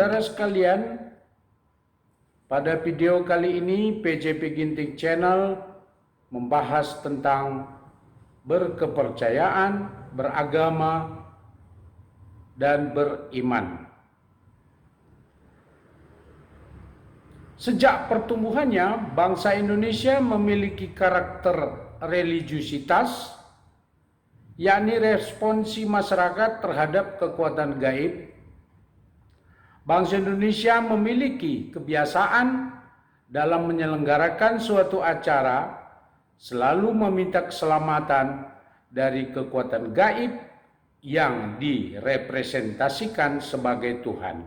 Saudara sekalian, pada video kali ini PJP Ginting Channel membahas tentang berkepercayaan, beragama, dan beriman. Sejak pertumbuhannya, bangsa Indonesia memiliki karakter religiusitas, yakni responsi masyarakat terhadap kekuatan gaib. Bangsa Indonesia memiliki kebiasaan dalam menyelenggarakan suatu acara selalu meminta keselamatan dari kekuatan gaib yang direpresentasikan sebagai Tuhan.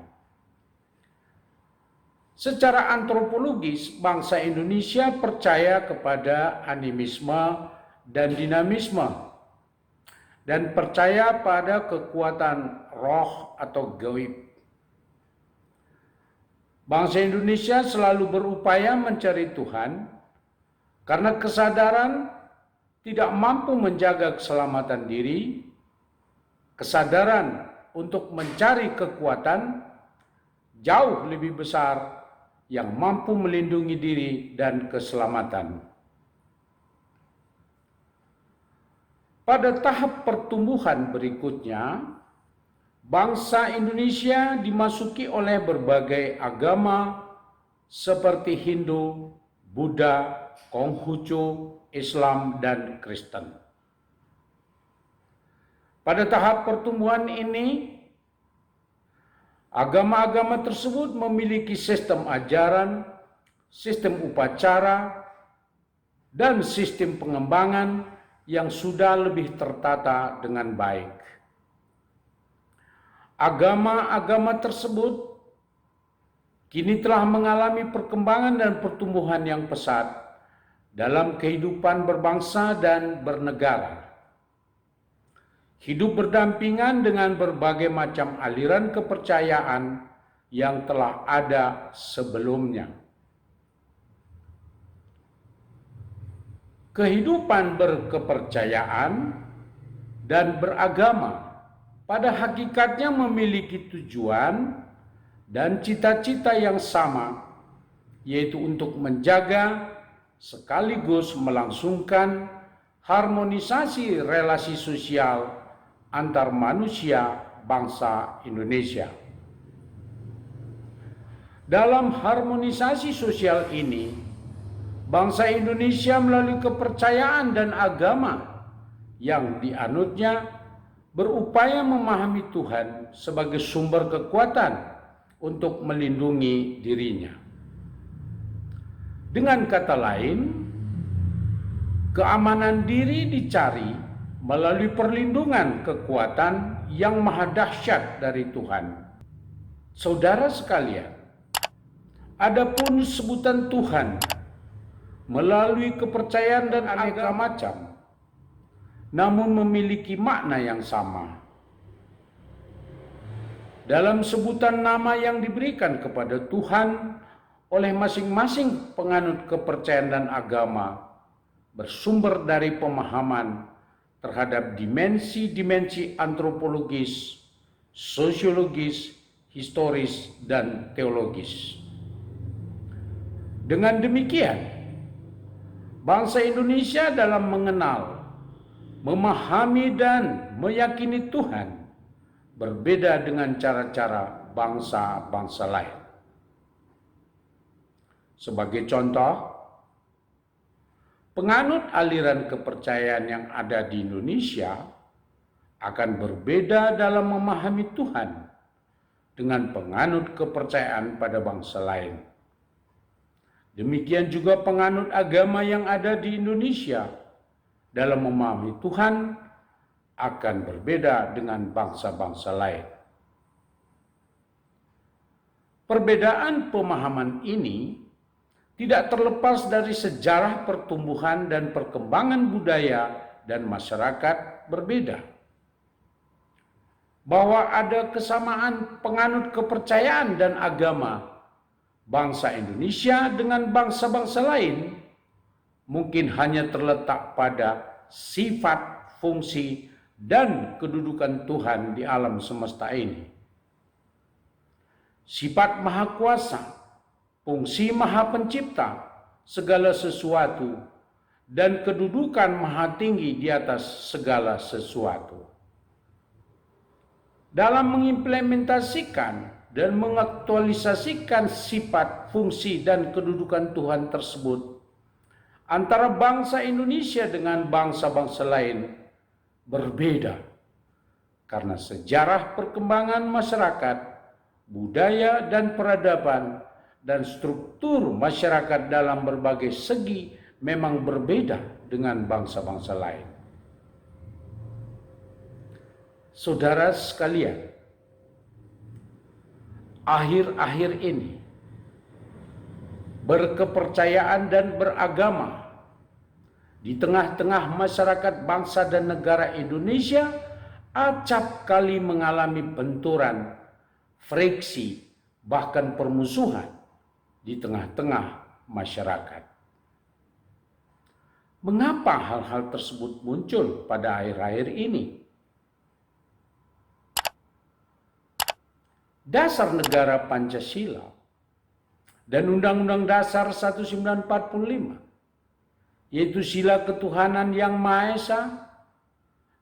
Secara antropologis, bangsa Indonesia percaya kepada animisme dan dinamisme dan percaya pada kekuatan roh atau gaib. Bangsa Indonesia selalu berupaya mencari Tuhan karena kesadaran tidak mampu menjaga keselamatan diri, kesadaran untuk mencari kekuatan jauh lebih besar yang mampu melindungi diri dan keselamatan. Pada tahap pertumbuhan berikutnya, bangsa Indonesia dimasuki oleh berbagai agama seperti Hindu, Buddha, Konghucu, Islam, dan Kristen. Pada tahap pertumbuhan ini, agama-agama tersebut memiliki sistem ajaran, sistem upacara, dan sistem pengembangan yang sudah lebih tertata dengan baik. Agama-agama tersebut kini telah mengalami perkembangan dan pertumbuhan yang pesat dalam kehidupan berbangsa dan bernegara. Hidup berdampingan dengan berbagai macam aliran kepercayaan yang telah ada sebelumnya. Kehidupan berkepercayaan dan beragama pada hakikatnya memiliki tujuan dan cita-cita yang sama, yaitu untuk menjaga sekaligus melangsungkan harmonisasi relasi sosial antar manusia bangsa Indonesia. Dalam harmonisasi sosial ini, bangsa Indonesia melalui kepercayaan dan agama yang dianutnya berupaya memahami Tuhan sebagai sumber kekuatan untuk melindungi dirinya. Dengan kata lain, keamanan diri dicari melalui perlindungan kekuatan yang maha dahsyat dari Tuhan. Saudara sekalian, adapun sebutan Tuhan melalui kepercayaan dan aneka macam, namun memiliki makna yang sama. Dalam sebutan nama yang diberikan kepada Tuhan oleh masing-masing penganut kepercayaan dan agama bersumber dari pemahaman terhadap dimensi-dimensi antropologis, sosiologis, historis, dan teologis. Dengan demikian, bangsa Indonesia dalam mengenal, memahami, dan meyakini Tuhan berbeda dengan cara-cara bangsa-bangsa lain. Sebagai contoh, penganut aliran kepercayaan yang ada di Indonesia akan berbeda dalam memahami Tuhan dengan penganut kepercayaan pada bangsa lain. Demikian juga penganut agama yang ada di Indonesia dalam memahami Tuhan akan berbeda dengan bangsa-bangsa lain. Perbedaan pemahaman ini tidak terlepas dari sejarah pertumbuhan dan perkembangan budaya dan masyarakat berbeda. Bahwa ada kesamaan penganut kepercayaan dan agama bangsa Indonesia dengan bangsa-bangsa lain mungkin hanya terletak pada sifat, fungsi, dan kedudukan Tuhan di alam semesta ini. sifat maha kuasa, fungsi maha pencipta segala sesuatu, dan kedudukan maha tinggi di atas segala sesuatu. Dalam mengimplementasikan dan mengaktualisasikan sifat, fungsi, dan kedudukan Tuhan tersebut, antara bangsa Indonesia dengan bangsa-bangsa lain berbeda karena sejarah perkembangan masyarakat, budaya dan peradaban, dan struktur masyarakat dalam berbagai segi memang berbeda dengan bangsa-bangsa lain. Saudara sekalian, akhir-akhir ini berkepercayaan dan beragama di tengah-tengah masyarakat bangsa dan negara Indonesia acap kali mengalami benturan, friksi, bahkan permusuhan di tengah-tengah masyarakat. Mengapa hal-hal tersebut muncul pada akhir-akhir ini? Dasar negara Pancasila dan Undang-Undang Dasar 1945, yaitu sila ketuhanan yang Maha Esa,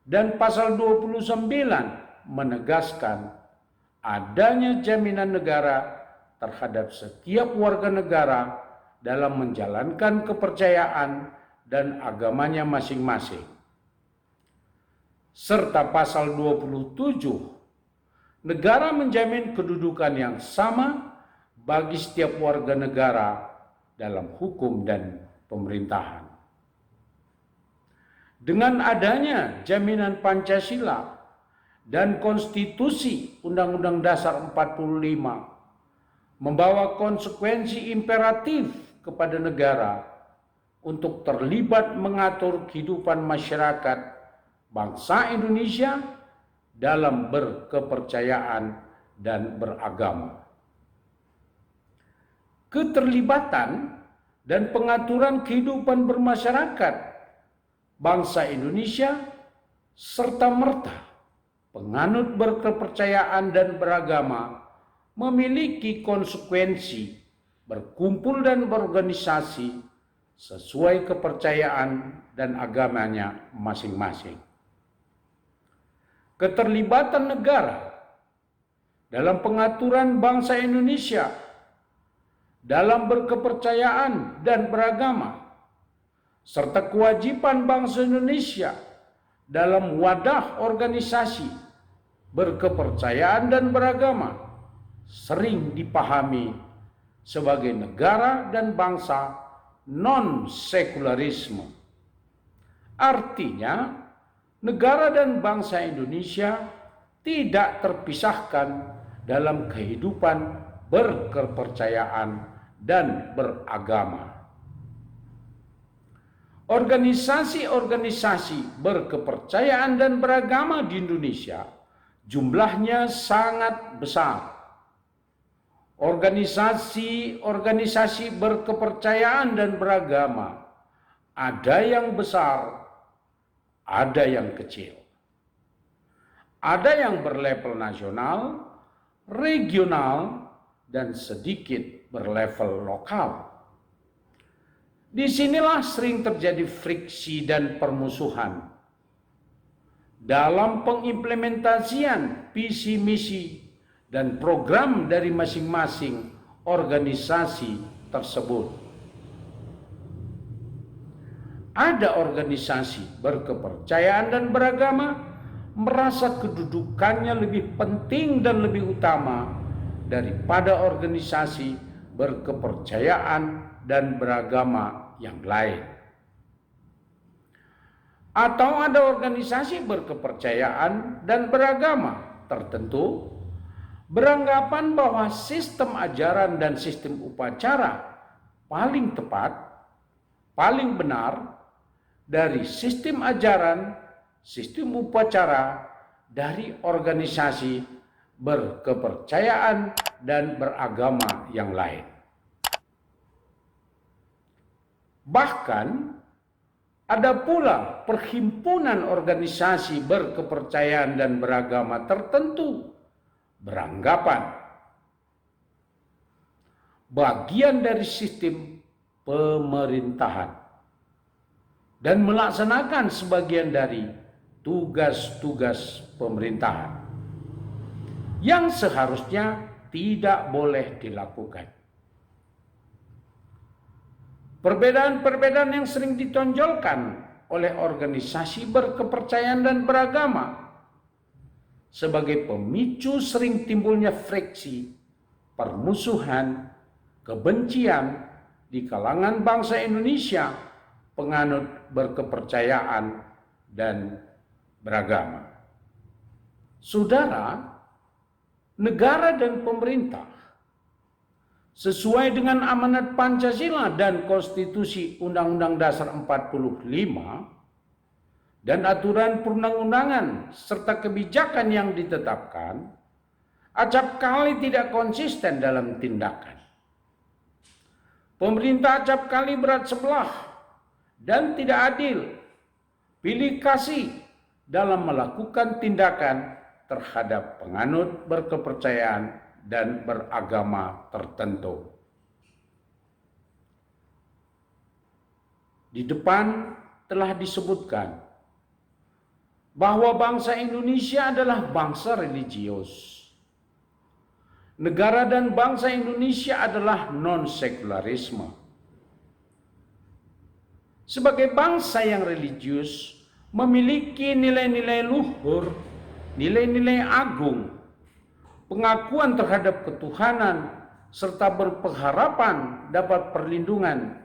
dan pasal 29 menegaskan adanya jaminan negara terhadap setiap warga negara dalam menjalankan kepercayaan dan agamanya masing-masing. Serta pasal 27, negara menjamin kedudukan yang sama bagi setiap warga negara dalam hukum dan pemerintahan. Dengan adanya jaminan Pancasila dan konstitusi Undang-Undang Dasar 45 membawa konsekuensi imperatif kepada negara untuk terlibat mengatur kehidupan masyarakat bangsa Indonesia dalam berkepercayaan dan beragama. Keterlibatan dan pengaturan kehidupan bermasyarakat bangsa Indonesia serta-merta penganut berkepercayaan dan beragama memiliki konsekuensi berkumpul dan berorganisasi sesuai kepercayaan dan agamanya masing-masing. Keterlibatan negara dalam pengaturan bangsa Indonesia dalam berkepercayaan dan beragama, serta kewajiban bangsa Indonesia dalam wadah organisasi berkepercayaan dan beragama sering dipahami sebagai negara dan bangsa non-sekularisme. Artinya, negara dan bangsa Indonesia tidak terpisahkan dalam kehidupan berkepercayaan dan beragama. Organisasi-organisasi berkepercayaan dan beragama di Indonesia jumlahnya sangat besar. Organisasi-organisasi berkepercayaan dan beragama ada yang besar, ada yang kecil. Ada yang berlevel nasional, regional, dan sedikit berlevel lokal. Disinilah sering terjadi friksi dan permusuhan dalam pengimplementasian visi misi dan program dari masing-masing organisasi tersebut. Ada organisasi berkepercayaan dan beragama merasa kedudukannya lebih penting dan lebih utama daripada organisasi berkepercayaan dan beragama yang lain. Atau ada organisasi berkepercayaan dan beragama tertentu beranggapan bahwa sistem ajaran dan sistem upacara paling tepat, paling benar dari sistem ajaran, sistem upacara dari organisasi berkepercayaan dan beragama yang lain. Bahkan ada pula perhimpunan organisasi berkepercayaan dan beragama tertentu beranggapan bagian dari sistem pemerintahan dan melaksanakan sebagian dari tugas-tugas pemerintahan yang seharusnya tidak boleh dilakukan. Perbedaan-perbedaan yang sering ditonjolkan oleh organisasi berkepercayaan dan beragama sebagai pemicu sering timbulnya friksi, permusuhan, kebencian di kalangan bangsa Indonesia penganut berkepercayaan dan beragama. Saudara, negara dan pemerintah sesuai dengan amanat Pancasila dan Konstitusi Undang-Undang Dasar 45 dan aturan perundang-undangan serta kebijakan yang ditetapkan, acap kali tidak konsisten dalam tindakan. Pemerintah acap kali berat sebelah dan tidak adil, pilih kasih dalam melakukan tindakan terhadap penganut berkepercayaan dan beragama tertentu. Di depan telah disebutkan bahwa bangsa Indonesia adalah bangsa religius. Negara dan bangsa Indonesia adalah non-sekularisme. Sebagai bangsa yang religius, memiliki nilai-nilai luhur, nilai-nilai agung, pengakuan terhadap ketuhanan, serta berpengharapan dapat perlindungan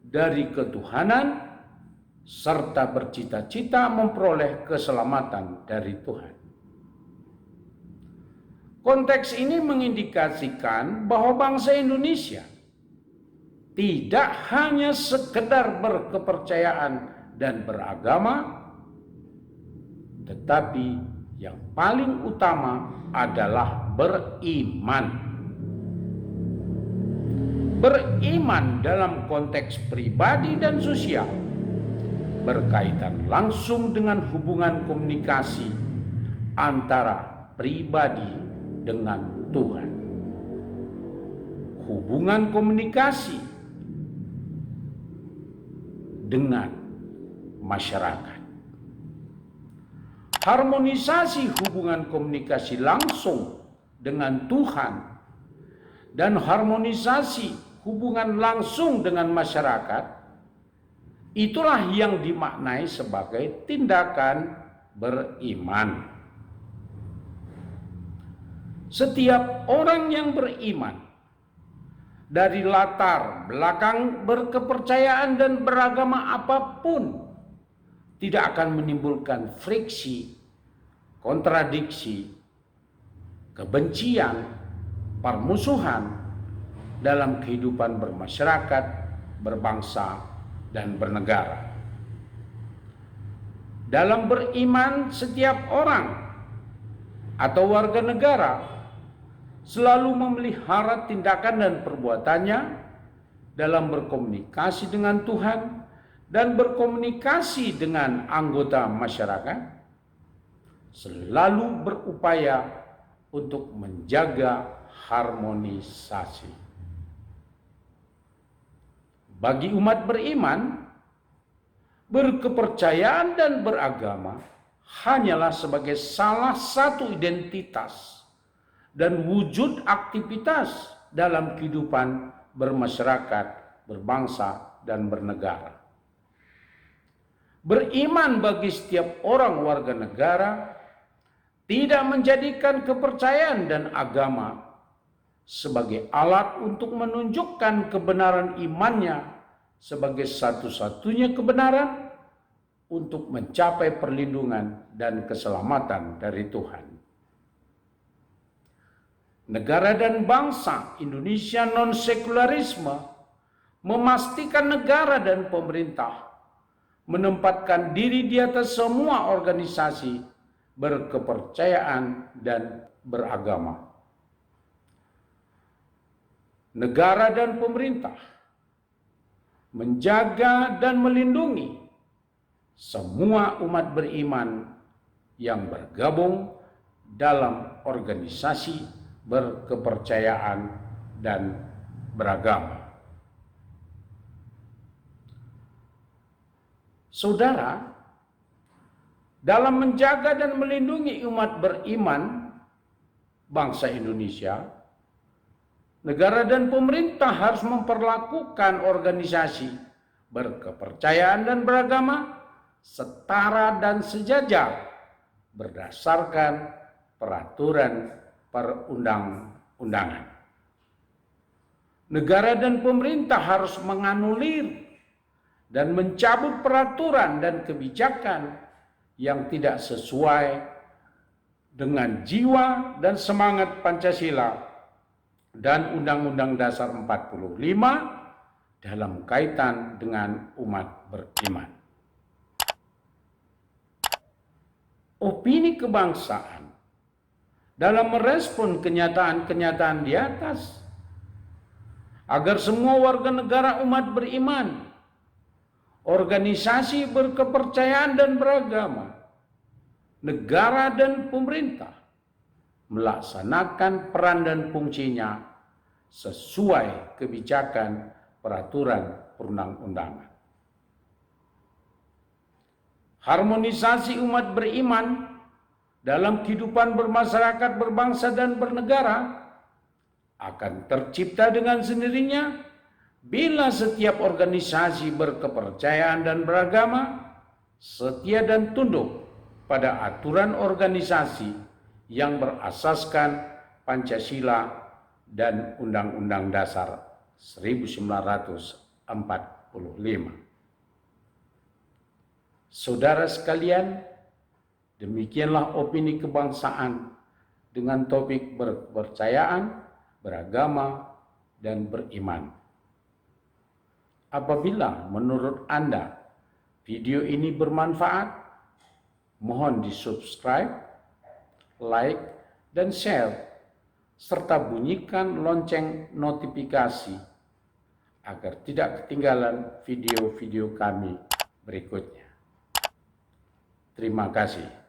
dari ketuhanan, serta bercita-cita memperoleh keselamatan dari Tuhan. Konteks ini mengindikasikan bahwa bangsa Indonesia tidak hanya sekedar berkepercayaan dan beragama, tetapi yang paling utama adalah beriman. Beriman dalam konteks pribadi dan sosial berkaitan langsung dengan hubungan komunikasi antara pribadi dengan Tuhan. Hubungan komunikasi dengan masyarakat. Harmonisasi hubungan komunikasi langsung dengan Tuhan dan harmonisasi hubungan langsung dengan masyarakat, itulah yang dimaknai sebagai tindakan beriman. Setiap orang yang beriman dari latar belakang berkepercayaan dan beragama apapun tidak akan menimbulkan friksi, kontradiksi, kebencian, permusuhan dalam kehidupan bermasyarakat, berbangsa, dan bernegara. Dalam beriman, setiap orang atau warga negara selalu memelihara tindakan dan perbuatannya dalam berkomunikasi dengan Tuhan dan berkomunikasi dengan anggota masyarakat, selalu berupaya untuk menjaga harmonisasi. Bagi umat beriman, berkepercayaan dan beragama hanyalah sebagai salah satu identitas dan wujud aktivitas dalam kehidupan bermasyarakat, berbangsa, dan bernegara. Beriman bagi setiap orang warga negara tidak menjadikan kepercayaan dan agama sebagai alat untuk menunjukkan kebenaran imannya sebagai satu-satunya kebenaran untuk mencapai perlindungan dan keselamatan dari Tuhan. Negara dan bangsa Indonesia non-sekularisme memastikan negara dan pemerintah menempatkan diri di atas semua organisasi berkepercayaan dan beragama. Negara dan pemerintah menjaga dan melindungi semua umat beriman yang bergabung dalam organisasi berkepercayaan dan beragama. Saudara, dalam menjaga dan melindungi umat beriman bangsa Indonesia, negara dan pemerintah harus memperlakukan organisasi berkepercayaan dan beragama setara dan sejajar berdasarkan peraturan perundang-undangan. Negara dan pemerintah harus menganulir dan mencabut peraturan dan kebijakan yang tidak sesuai dengan jiwa dan semangat Pancasila dan Undang-Undang Dasar 45 dalam kaitan dengan umat beriman. Opini kebangsaan dalam merespon kenyataan-kenyataan di atas agar semua warga negara umat beriman, organisasi berkepercayaan dan beragama, negara dan pemerintah melaksanakan peran dan fungsinya sesuai kebijakan peraturan perundang-undangan. Harmonisasi umat beriman dalam kehidupan bermasyarakat, berbangsa, dan bernegara akan tercipta dengan sendirinya bila setiap organisasi berkepercayaan dan beragama setia dan tunduk pada aturan organisasi yang berasaskan Pancasila dan Undang-Undang Dasar 1945. Saudara sekalian, demikianlah opini kebangsaan dengan topik berkepercayaan, beragama, dan beriman. Apabila menurut Anda video ini bermanfaat, mohon di-subscribe, like, dan share, serta bunyikan lonceng notifikasi agar tidak ketinggalan video-video kami berikutnya. Terima kasih.